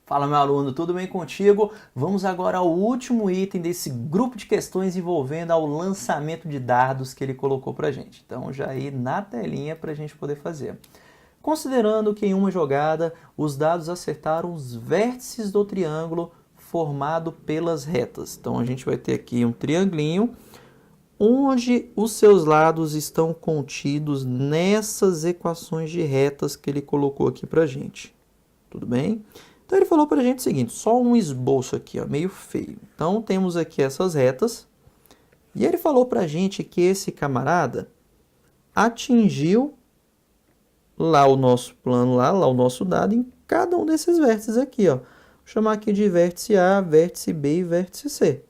Fala, meu aluno, tudo bem contigo? Vamos agora ao último item desse grupo de questões envolvendo ao lançamento de dardos que ele colocou para a gente. Então, já aí na telinha para a gente poder fazer. Considerando que em uma jogada os dados acertaram os vértices do triângulo formado pelas retas. Então, a gente vai ter aqui um triangulinho onde os seus lados estão contidos nessas equações de retas que ele colocou aqui para a gente. Tudo bem? Então ele falou para a gente o seguinte, só um esboço aqui, ó, meio feio. Então temos aqui essas retas. E ele falou para a gente que esse camarada atingiu lá o nosso plano, lá o nosso dado em cada um desses vértices aqui. Ó. Vou chamar aqui de vértice A, vértice B e vértice C.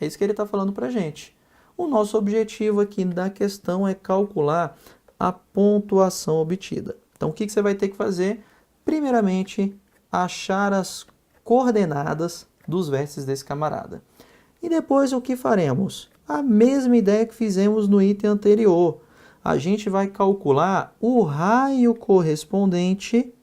É isso que ele está falando para a gente. O nosso objetivo aqui da questão é calcular a pontuação obtida. Então o que você vai ter que fazer? Primeiramente, achar as coordenadas dos vértices desse camarada. E depois o que faremos? A mesma ideia que fizemos no item anterior. A gente vai calcular o raio correspondente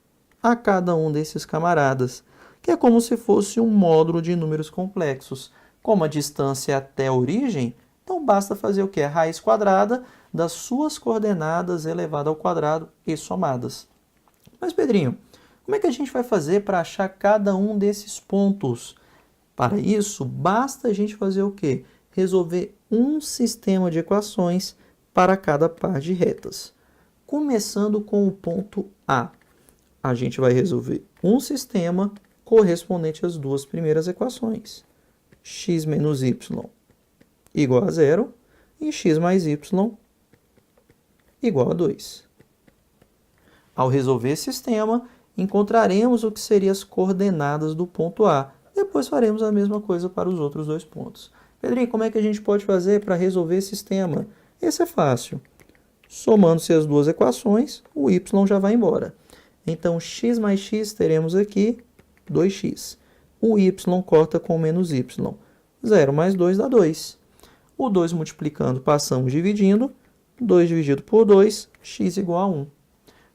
a cada um desses camaradas, que é como se fosse um módulo de números complexos. Como a distância é até a origem, então basta fazer o que? A raiz quadrada das suas coordenadas elevada ao quadrado e somadas. Mas, Pedrinho, como é que a gente vai fazer para achar cada um desses pontos? Para isso, basta a gente fazer o quê? Resolver um sistema de equações para cada par de retas. Começando com o ponto A. A gente vai resolver um sistema correspondente às duas primeiras equações. X menos y igual a 0 e x mais y igual a 2. Ao resolver esse sistema, encontraremos o que seriam as coordenadas do ponto A. Depois faremos a mesma coisa para os outros dois pontos. Pedrinho, como é que a gente pode fazer para resolver esse sistema? Esse é fácil. Somando-se as duas equações, o y já vai embora. Então, x mais x teremos aqui 2x. O y corta com menos y. 0 mais 2 dá 2. O 2 multiplicando, passamos dividindo. 2 dividido por 2, x igual a 1.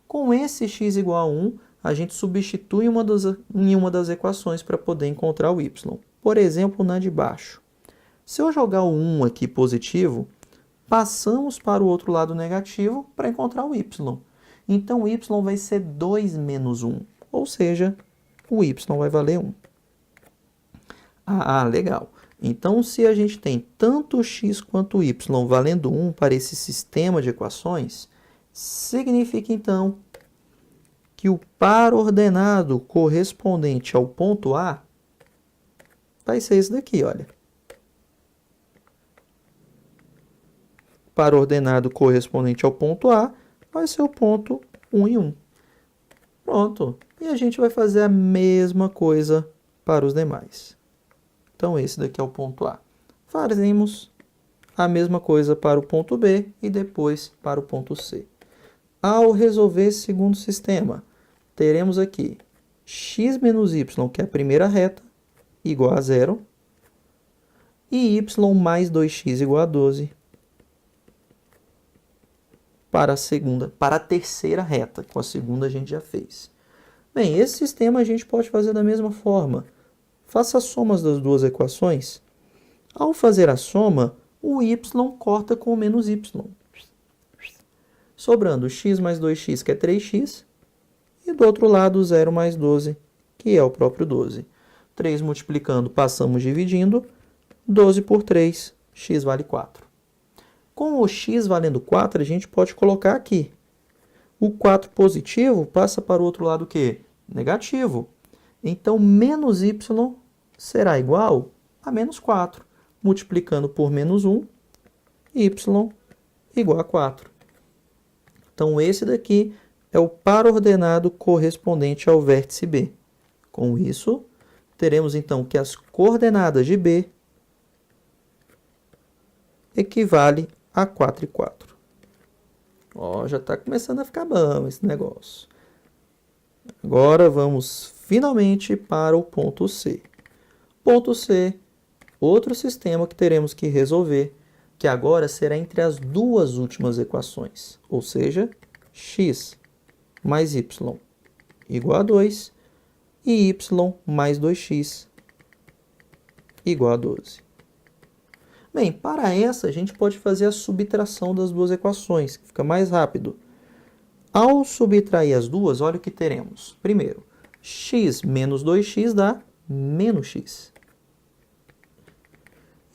Com esse x igual a 1, a gente substitui em uma das equações para poder encontrar o y. Por exemplo, na de baixo. Se eu jogar o 1 aqui positivo, passamos para o outro lado negativo para encontrar o y. Então, o y vai ser 2 menos 1, ou seja, o y vai valer 1. Ah, legal. Então, se a gente tem tanto x quanto y valendo 1 para esse sistema de equações, significa então que o par ordenado correspondente ao ponto A vai ser esse daqui, olha. Par ordenado correspondente ao ponto A vai ser o ponto 1 e 1. Pronto. E a gente vai fazer a mesma coisa para os demais. Então, esse daqui é o ponto A. Faremos a mesma coisa para o ponto B e depois para o ponto C. Ao resolver esse segundo sistema, teremos aqui x menos y, que é a primeira reta, igual a 0, e y mais 2x igual a 12 para a terceira reta. Com a segunda a gente já fez. Bem, esse sistema a gente pode fazer da mesma forma. Faça as somas das duas equações. Ao fazer a soma, o y corta com o menos y. Sobrando x mais 2x, que é 3x, e do outro lado 0 mais 12, que é o próprio 12. 3 multiplicando, passamos dividindo. 12 por 3, x vale 4. Com o x valendo 4, a gente pode colocar aqui. O 4 positivo passa para o outro lado o quê? Negativo. Então, menos y será igual a menos 4. Multiplicando por menos 1, y igual a 4. Então, esse daqui é o par ordenado correspondente ao vértice B. Com isso, teremos então que as coordenadas de B equivalem a 4 e 4. Ó, já está começando a ficar bom esse negócio. Agora vamos finalmente para o ponto C. Ponto C, outro sistema que teremos que resolver, que agora será entre as duas últimas equações, ou seja, x mais y igual a 2 e y mais 2x igual a 12. Bem, para essa, a gente pode fazer a subtração das duas equações, que fica mais rápido. Ao subtrair as duas, olha o que teremos. Primeiro, x menos 2x dá menos x.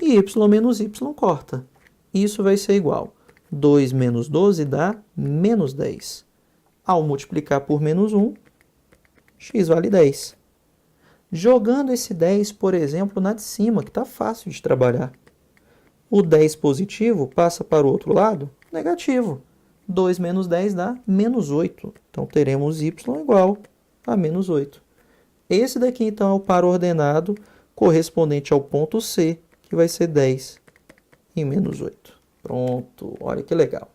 E y menos y corta. Isso vai ser igual. 2 menos 12 dá menos 10. Ao multiplicar por menos 1, x vale 10. Jogando esse 10, por exemplo, na de cima, que está fácil de trabalhar. O 10 positivo passa para o outro lado, negativo. 2 menos 10 dá menos 8. Então, teremos y igual a menos 8. Esse daqui, então, é o par ordenado correspondente ao ponto C, que vai ser 10 e menos 8. Pronto, olha que legal.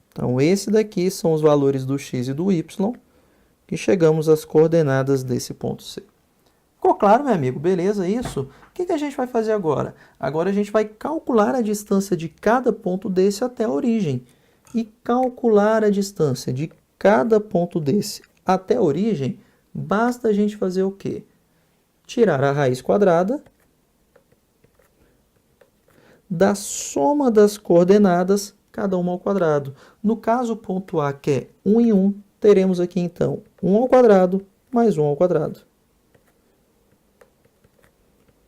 Então, esse daqui são os valores do x e do y, que chegamos às coordenadas desse ponto C. Ficou claro, meu amigo? Beleza, isso? O que a gente vai fazer agora? Agora a gente vai calcular a distância de cada ponto desse até a origem. E calcular a distância de cada ponto desse até a origem, basta a gente fazer o quê? Tirar a raiz quadrada da soma das coordenadas, cada uma ao quadrado. No caso, o ponto A, que é 1 em 1, teremos aqui, então, 1 ao quadrado mais 1 ao quadrado.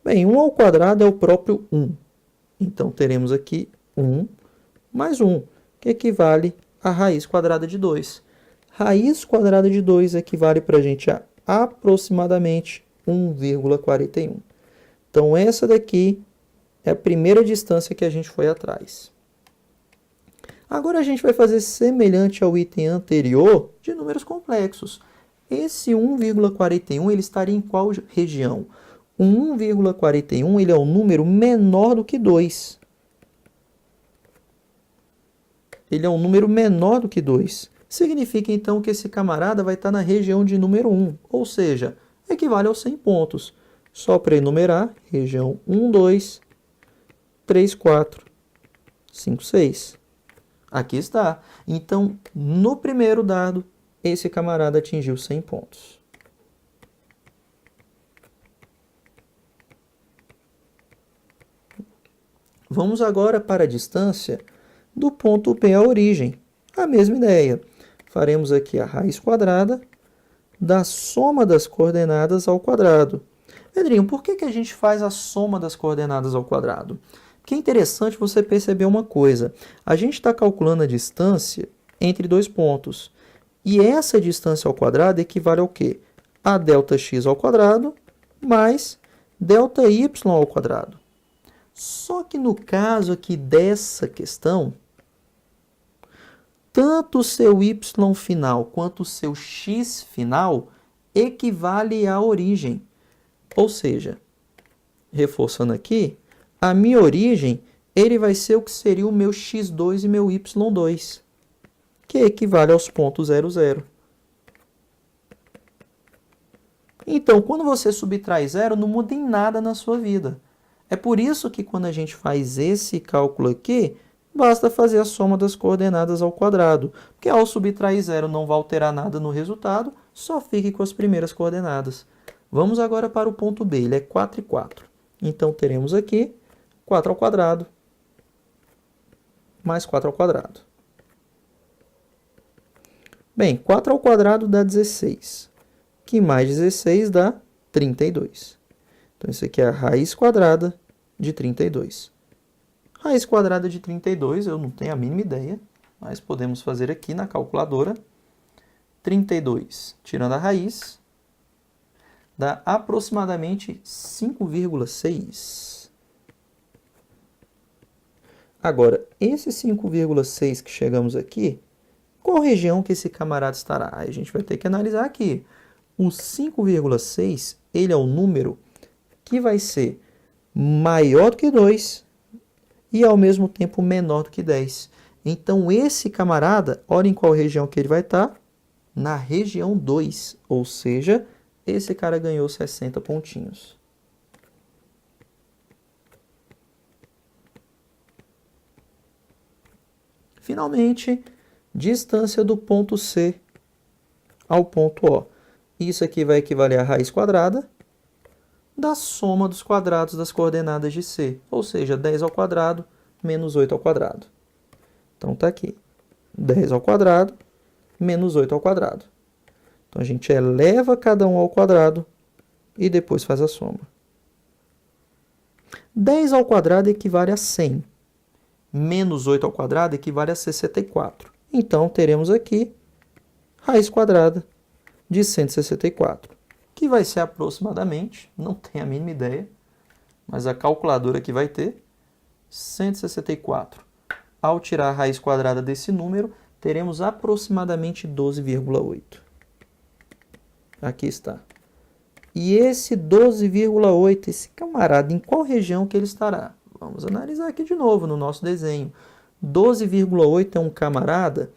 Bem, 1 ao quadrado é o próprio 1. Então, teremos aqui 1 mais 1, que equivale à raiz quadrada de 2. Raiz quadrada de 2 equivale para a gente a aproximadamente 1,41. Então, essa daqui é a primeira distância que a gente foi atrás. Agora a gente vai fazer semelhante ao item anterior de números complexos. Esse 1,41 ele estaria em qual região? O 1,41 ele é um número menor do que 2. Ele é um número menor do que 2. Significa então que esse camarada vai estar na região de número 1, ou seja, equivale aos 100 pontos. Só para enumerar, região 1, 2, 3, 4, 5, 6. Aqui está. Então, no primeiro dado, esse camarada atingiu 100 pontos. Vamos agora para a distância do ponto P à origem. A mesma ideia. Faremos aqui a raiz quadrada da soma das coordenadas ao quadrado. Pedrinho, por que a gente faz a soma das coordenadas ao quadrado? Porque é interessante você perceber uma coisa. A gente está calculando a distância entre dois pontos. E essa distância ao quadrado equivale ao quê? A ΔX ao quadrado mais ΔY ao quadrado. Só que no caso aqui dessa questão, tanto o seu y final quanto o seu x final equivale à origem. Ou seja, reforçando aqui, a minha origem ele vai ser o que seria o meu x2 e meu y2, que equivale aos pontos 0, 0. Então, quando você subtrai 0, não muda em nada na sua vida. É por isso que quando a gente faz esse cálculo aqui, basta fazer a soma das coordenadas ao quadrado, porque ao subtrair 0 não vai alterar nada no resultado, só fique com as primeiras coordenadas. Vamos agora para o ponto B, ele é 4 e 4. Então, teremos aqui 4 ao quadrado mais 4 ao quadrado. Bem, 4 ao quadrado dá 16, que mais 16 dá 32. Então, isso aqui é a raiz quadrada de 32. Raiz quadrada de 32, eu não tenho a mínima ideia, mas podemos fazer aqui na calculadora. 32, tirando a raiz, dá aproximadamente 5,6. Agora, esse 5,6 que chegamos aqui, qual região que esse camarada estará? A gente vai ter que analisar aqui. O 5,6, ele é um número que vai ser maior do que 2 e, ao mesmo tempo, menor do que 10. Então, esse camarada, olha em qual região que ele vai estar? Na região 2, ou seja, esse cara ganhou 60 pontinhos. Finalmente, distância do ponto C ao ponto O. Isso aqui vai equivaler à raiz quadrada da soma dos quadrados das coordenadas de C, ou seja, 10 ao quadrado menos 8 ao quadrado. Então, está aqui, 10 ao quadrado menos 8 ao quadrado. Então, a gente eleva cada um ao quadrado e depois faz a soma. 10 ao quadrado equivale a 100. Menos 8 ao quadrado equivale a 64. Então, teremos aqui raiz quadrada de 164, que vai ser aproximadamente, não tenho a mínima ideia, mas a calculadora aqui vai ter 164. Ao tirar a raiz quadrada desse número, teremos aproximadamente 12,8. Aqui está. E esse 12,8, esse camarada, em qual região que ele estará? Vamos analisar aqui de novo no nosso desenho. 12,8 é um camarada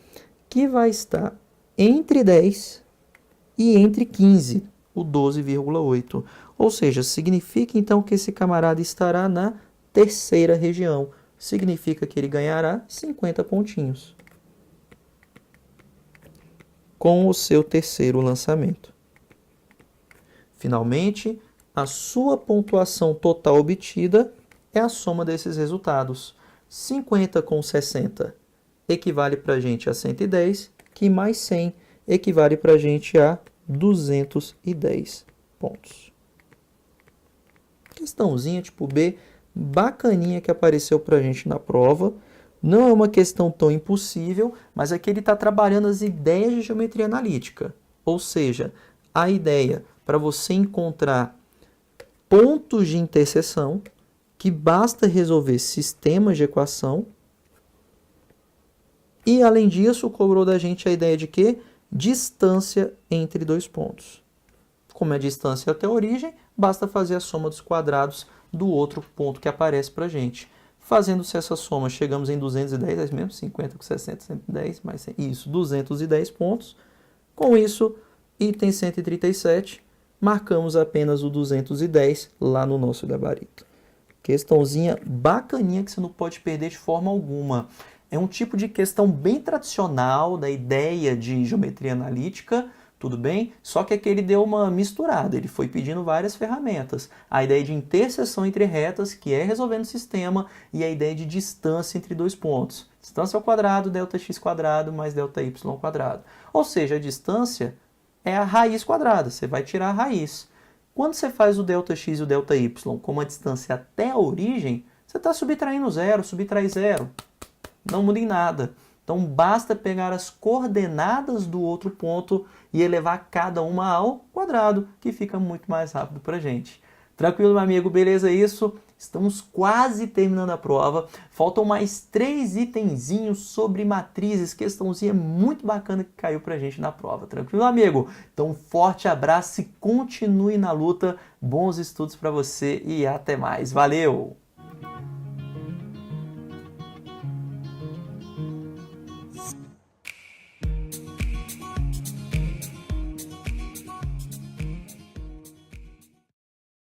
que vai estar entre 10 e entre 15, o 12,8. Ou seja, significa então que esse camarada estará na terceira região. Significa que ele ganhará 50 pontinhos com o seu terceiro lançamento. Finalmente, a sua pontuação total obtida é a soma desses resultados. 50 com 60 equivale para a gente a 110, que mais 100 equivale para a gente a 210 pontos. Questãozinha tipo B, bacaninha que apareceu para a gente na prova. Não é uma questão tão impossível, mas aqui ele está trabalhando as ideias de geometria analítica. Ou seja, a ideia para você encontrar pontos de interseção, que basta resolver sistemas de equação. E, além disso, cobrou da gente a ideia de quê? Distância entre dois pontos. Como é distância até a origem, basta fazer a soma dos quadrados do outro ponto que aparece para a gente. Fazendo-se essa soma, chegamos em 210, é mesmo? 50 com 60, 110, mais 100. Isso, 210 pontos. Com isso, item 137, marcamos apenas o 210 lá no nosso gabarito. Questãozinha bacaninha que você não pode perder de forma alguma. É um tipo de questão bem tradicional da ideia de geometria analítica, tudo bem? Só que aqui ele deu uma misturada, ele foi pedindo várias ferramentas. A ideia de interseção entre retas, que é resolvendo o sistema, e a ideia de distância entre dois pontos. Distância ao quadrado, ΔX quadrado mais ΔY ao quadrado. Ou seja, a distância é a raiz quadrada, você vai tirar a raiz. Quando você faz o ΔX e o ΔY com uma distância até a origem, você está subtraindo zero, subtrai zero. Não muda em nada. Então, basta pegar as coordenadas do outro ponto e elevar cada uma ao quadrado, que fica muito mais rápido para a gente. Tranquilo, meu amigo? Beleza isso? Estamos quase terminando a prova. Faltam mais 3 itenzinhos sobre matrizes. Questãozinha muito bacana que caiu para a gente na prova. Tranquilo, amigo? Então, um forte abraço e continue na luta. Bons estudos para você e até mais. Valeu!